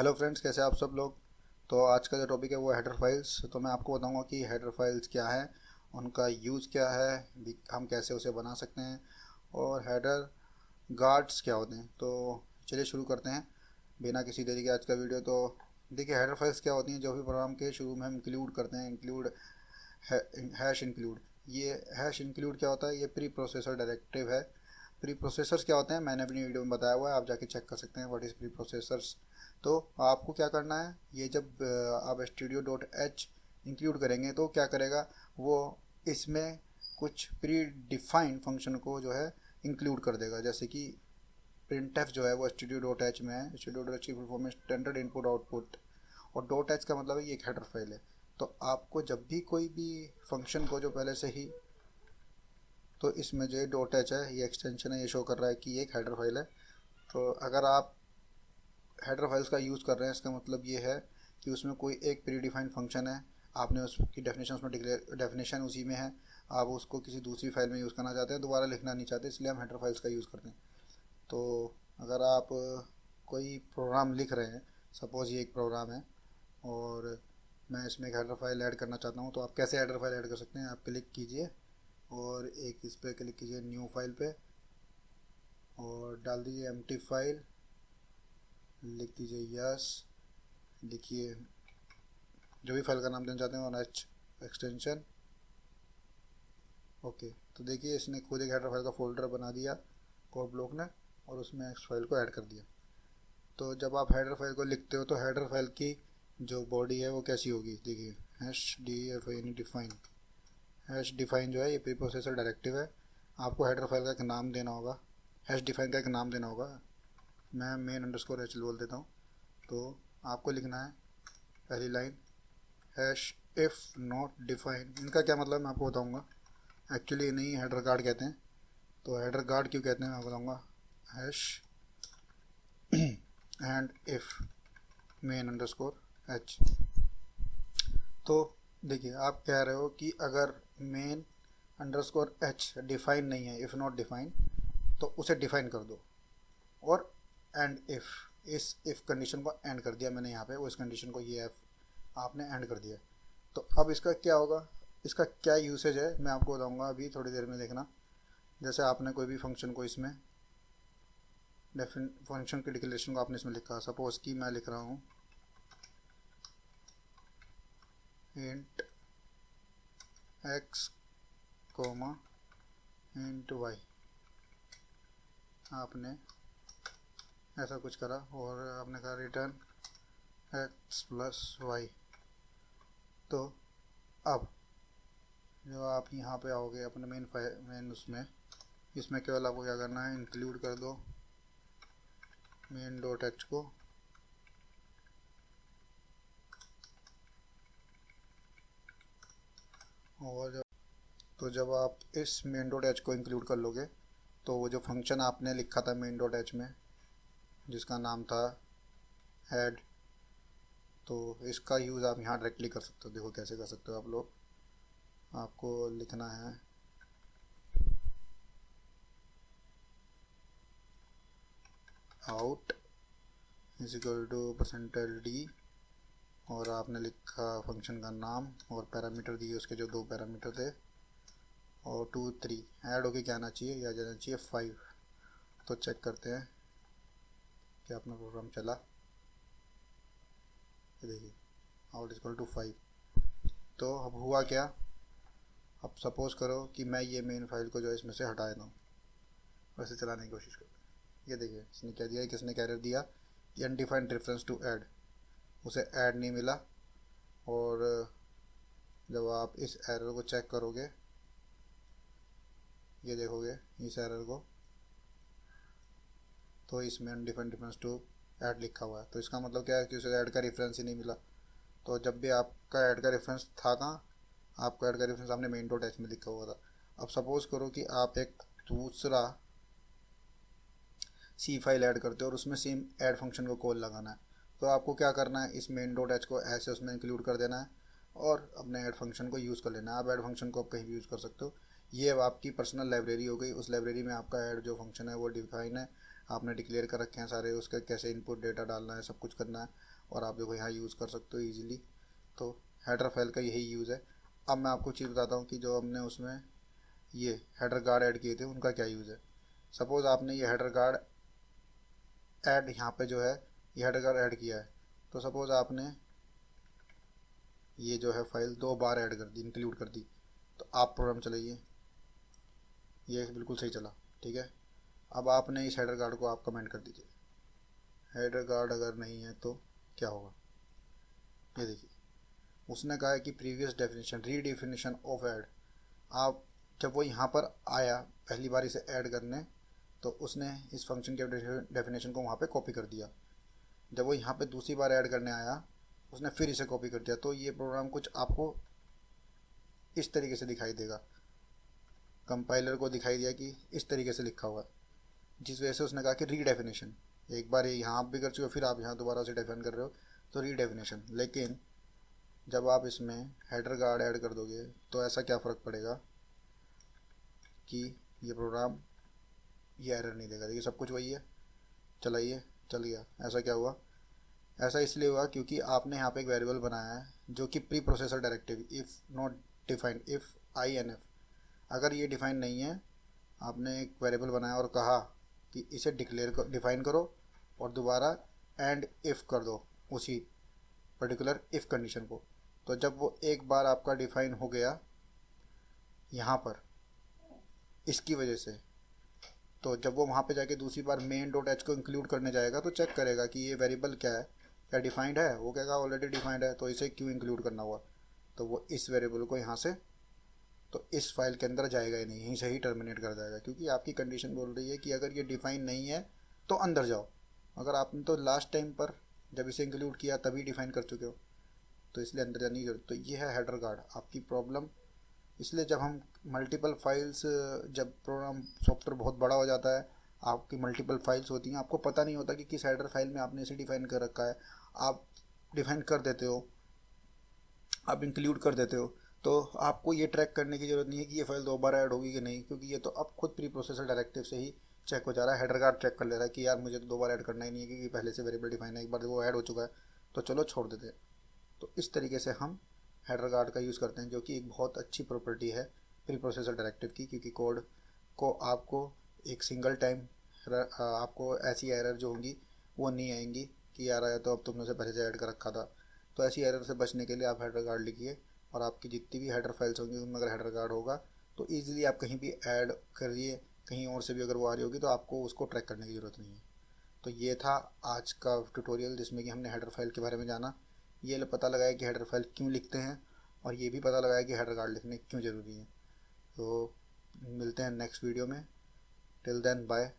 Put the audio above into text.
Hello friends, कैसे आप सब लोग। तो आज का जो टॉपिक है वो हेडर फाइल्स। तो मैं आपको बताऊंगा कि हेडर फाइल्स क्या है, उनका यूज़ क्या है, हम कैसे उसे बना सकते हैं, और हेडर गार्ड्स क्या होते हैं। तो चलिए शुरू करते हैं बिना किसी देरी के आज का वीडियो। तो देखिए, हेडर फाइल्स क्या होती हैं। जो भी प्रोग्राम के शुरू में हम इंक्लूड करते हैं, इंक्लूड हैश इंक्लूड। ये हैश इंक्लूड क्या होता है, ये प्री प्रोसेसर डायरेक्टिव है। प्री प्रोसेसर्स क्या होते हैं, मैंने अपनी वीडियो में बताया हुआ है, आप जाके चेक कर सकते हैं व्हाट इज़ प्री प्रोसेसर्स। तो आपको क्या करना है, ये जब आप स्टूडियो डॉट एच इंक्लूड करेंगे तो क्या करेगा वो, इसमें कुछ प्री डिफाइंड फंक्शन को जो है इंक्लूड कर देगा। जैसे कि प्रिंट जो है वो स्टूडियो डॉट एच में है। स्टूडियो डॉट एच की फुल फॉर्म है स्टैंडर्ड इनपुट आउटपुट, और डॉट एच का मतलब है ये एक हेडर फाइल है। तो आपको जब भी कोई भी फंक्शन को जो पहले से ही, तो इसमें जो डॉट एच है ये एक्सटेंशन है, ये शो कर रहा है कि ये एक हेडर फाइल है। तो अगर आप हेडर फाइल्स का यूज़ कर रहे हैं, इसका मतलब ये है कि उसमें कोई एक प्री डिफाइंड फंक्शन है, आपने उसकी डेफिनेशन उसमें डिक्लेयर, डेफिनेशन उसी में है, आप उसको किसी दूसरी फाइल में यूज़ करना चाहते हैं, दोबारा लिखना नहीं चाहते, इसलिए हम हेडर फाइल्स का यूज़ करते हैं। तो अगर आप कोई प्रोग्राम लिख रहे हैं, सपोज़ ये एक प्रोग्राम है और मैं इसमें एक हेडर फाइल ऐड करना चाहता हूँ, तो आप कैसे हेडर फाइल ऐड कर सकते हैं। आप क्लिक कीजिए और एक इस पर क्लिक कीजिए न्यू फाइल पे, और डाल दीजिए एम्प्टी फाइल, लिख दीजिए यस, लिखिए जो भी फाइल का नाम देना चाहते हैं और एच एक्सटेंशन। ओके, तो देखिए इसने खुद एक हेडर फाइल का फोल्डर बना दिया कोड ब्लॉक ने, और उसमें एक्स फाइल को ऐड कर दिया। तो जब आप हेडर फाइल को लिखते हो तो हेडर फाइल की जो बॉडी है वो कैसी होगी, देखिए हैश डी एफ यानी डिफाइन। हैश डिफाइन जो है ये प्री प्रोसेसर डायरेक्टिव है। आपको हेडर फाइल का एक नाम देना होगा, हैश डिफाइन का एक नाम देना होगा। मैं मेन अंडरस्कोर एच बोल देता हूँ। तो आपको लिखना है पहली line hash if not define. इनका क्या मतलब मैं आपको बताऊँगा। एक्चुअली इन्हें हेडर गार्ड कहते हैं। तो हेडर गार्ड क्यों कहते हैं मैं बताऊँगा। Hash and if main underscore H. तो देखिए आप कह रहे हो कि अगर मेन अंडरस्कोर एच डिफाइन नहीं है, इफ़ नॉट डिफाइन, तो उसे डिफाइन कर दो। और एंड इफ़, इस इफ़ कंडीशन को एंड कर दिया मैंने यहाँ पे, उस कंडीशन को ये एफ आपने एंड कर दिया। तो अब इसका क्या होगा, इसका क्या यूसेज है मैं आपको बताऊँगा अभी थोड़ी देर में, देखना। जैसे आपने कोई भी फंक्शन को इसमें फंक्शन की डिक्लेरेशन को आपने इसमें लिखा, सपोज कि मैं लिख रहा हूँ int x comma int y. आपने ऐसा कुछ करा और आपने कहा रिटर्न एक्स प्लस वाई। तो अब जब आप यहाँ पे आओगे अपने मेन उसमें, इसमें केवल आपको क्या करना है, इंक्लूड कर दो मेन डॉट एच को, और जब आप इस मेन डॉट एच को इंक्लूड कर लोगे तो वो जो फंक्शन आपने लिखा था मेन डॉट एच में जिसका नाम था ऐड, तो इसका यूज़ आप यहाँ डायरेक्टली कर सकते हो। देखो कैसे कर सकते हो आप लोग। आपको लिखना है out is equal to percentage d, और आपने लिखा फंक्शन का नाम और पैरामीटर दिए उसके जो दो पैरामीटर थे, और 2 3 ऐड होके क्या आना चाहिए, या जाना चाहिए 5। तो चेक करते हैं कि अपना प्रोग्राम चला। ये देखिए आउट इक्वल टू 5। तो अब हुआ क्या, अब सपोज़ करो कि मैं ये मेन फाइल को जो है इसमें से हटा देता हूँ, वैसे चलाने की कोशिश करते हैं। ये देखिए इसने क्या दिया, किसने कैरियर दिया, अनडिफाइंड रेफरेंस टू ऐड, उसे ऐड नहीं मिला। और जब आप इस एरर को चेक करोगे, ये देखोगे इस एरर को, तो इसमें अनडिफाइंड रेफरेंस टू ऐड लिखा हुआ है। तो इसका मतलब क्या है कि उसे ऐड का रेफरेंस ही नहीं मिला। तो जब भी आपका ऐड का रेफरेंस था कहाँ, आपका ऐड का रेफरेंस आपने मेन डॉट एच में लिखा हुआ था। अब सपोज़ करो कि आप एक दूसरा सी फाइल ऐड करते हो और उसमें सेम ऐड फंक्शन को कॉल लगाना है। तो आपको क्या करना है, इस मेन डॉट एच को ऐसे उसमें इंक्लूड कर देना है और अपने ऐड फंक्शन को यूज़ कर लेना है। आप ऐड फंक्शन को आप कहीं भी यूज़ कर सकते हो। ये अब आपकी पर्सनल लाइब्रेरी हो गई। उस लाइब्रेरी में आपका ऐड जो फंक्शन है वो डिफाइन है, आपने डिक्लेयर कर रखे हैं सारे, उसका कैसे इनपुट डेटा डालना है सब कुछ करना है। और आप देखो यहाँ यूज़ कर सकते हो ईजिली। तो हेडर फाइल का यही यूज़ है। अब मैं आपको चीज़ बताता हूँ कि जो हमने उसमें ये हेडर गार्ड ऐड किए थे उनका क्या यूज़ है। सपोज़ आपने ये हेडर गार्ड ऐड यहाँ पे जो है ये हेडर गार्ड ऐड किया है, तो सपोज़ आपने ये जो है फाइल 2 बार ऐड कर दी, इंक्लूड कर दी, तो आप प्रोग्राम चलाइए, ये बिल्कुल सही चला, ठीक है। अब आपने इस हेडर गार्ड को आप कमेंट कर दीजिए। हेडर गार्ड अगर नहीं है तो क्या होगा, ये देखिए उसने कहा है कि previous definition redefinition of add. आप जब वो यहाँ पर आया पहली बार इसे ऐड करने, तो उसने इस फंक्शन के डेफिनेशन को वहाँ पे कॉपी कर दिया। जब वो यहाँ पे दूसरी बार ऐड करने आया उसने फिर इसे कॉपी कर दिया। तो ये प्रोग्राम कुछ आपको इस तरीके से दिखाई देगा, कंपाइलर को दिखाई दिया कि इस तरीके से लिखा हुआ है, जिस वजह से उसने कहा कि रीडेफिनेशन। एक बार यहाँ आप भी कर चुके हो, फिर आप यहाँ दोबारा से डिफाइन कर रहे हो, तो रीडेफिनेशन। लेकिन जब आप इसमें हेडर गार्ड ऐड कर दोगे तो ऐसा क्या फ़र्क पड़ेगा कि ये प्रोग्राम ये एरर नहीं देगा। देखिए सब कुछ वही है, चलाइए चल गया। ऐसा क्या हुआ, ऐसा इसलिए हुआ क्योंकि आपने यहाँ पे एक वेरिएबल बनाया है जो कि preprocessor directive if not defined, if I N F, अगर ये डिफाइन नहीं है, आपने एक वेरिएबल बनाया और कहा कि इसे डिफाइन करो और दोबारा एंड इफ़ कर दो उसी पर्टिकुलर इफ़ कंडीशन को। तो जब वो एक बार आपका डिफाइन हो गया यहाँ पर इसकी वजह से, तो जब वो वहाँ पे जाके दूसरी बार मेन डॉट एच को इंक्लूड करने जाएगा तो चेक करेगा कि ये वेरिएबल क्या है, क्या डिफाइंड है। वो कहेगा ऑलरेडी डिफाइंड है, तो इसे क्यों इंक्लूड करना हुआ। तो वो इस वेरिएबल को यहाँ से तो इस फाइल के अंदर जाएगा ही नहीं, यहीं से ही टर्मिनेट कर जाएगा, क्योंकि आपकी कंडीशन बोल रही है कि अगर ये डिफाइन नहीं है तो अंदर जाओ। अगर आपने तो लास्ट टाइम पर जब इसे इंक्लूड किया तभी डिफाइन कर चुके हो, तो इसलिए अंदर जाने की जरूरत। तो ये है हेडर गार्ड आपकी प्रॉब्लम। इसलिए जब हम मल्टीपल फाइल्स, जब प्रोग्राम सॉफ्टवेयर बहुत बड़ा हो जाता है, आपकी मल्टीपल फाइल्स होती हैं, आपको पता नहीं होता कि किस हेडर फाइल में आपने इसे डिफाइन कर रखा है। आप डिफाइन कर देते हो, आप इंक्लूड कर देते हो, तो आपको ये ट्रैक करने की ज़रूरत नहीं है कि ये फाइल 2 बार ऐड होगी कि नहीं, क्योंकि ये तो अब खुद प्री प्रोसेसर डायरेक्टिव से ही चेक हो जा रहा है। हेडर गार्ड चेक कर ले रहा है कि यार मुझे तो 2 बार ऐड करना ही नहीं है, क्योंकि पहले से वेरिएबल डिफाइन है, एक बार वो ऐड हो चुका है, तो चलो छोड़ देते हैं। तो इस तरीके से हम हेडर गार्ड का यूज़ करते हैं, जो कि एक बहुत अच्छी प्रॉपर्टी है प्री प्रोसेसर डायरेक्टिव की, क्योंकि कोड को आपको एक सिंगल टाइम आपको ऐसी एरर जो होंगी वो नहीं आएंगी कि यार आया तो अब तुमने उसे पहले से ऐड कर रखा था। तो ऐसी एरर से बचने के लिए आप हेडर गार्ड लिखिए, और आपकी जितनी भी हेडर फाइल्स होंगी उनमें अगर हेडर गार्ड होगा तो ईजिली आप कहीं भी ऐड करिए, कहीं और से भी अगर वो आ रही होगी तो आपको उसको ट्रैक करने की ज़रूरत नहीं है। तो ये था आज का ट्यूटोरियल, जिसमें कि हमने हेडर फाइल के बारे में जाना। ये पता लगाया कि हेडर फाइल क्यों लिखते हैं, और ये भी पता लगाया कि हेडर गार्ड लिखने क्यों ज़रूरी है। तो मिलते हैं नेक्स्ट वीडियो में। Till then bye.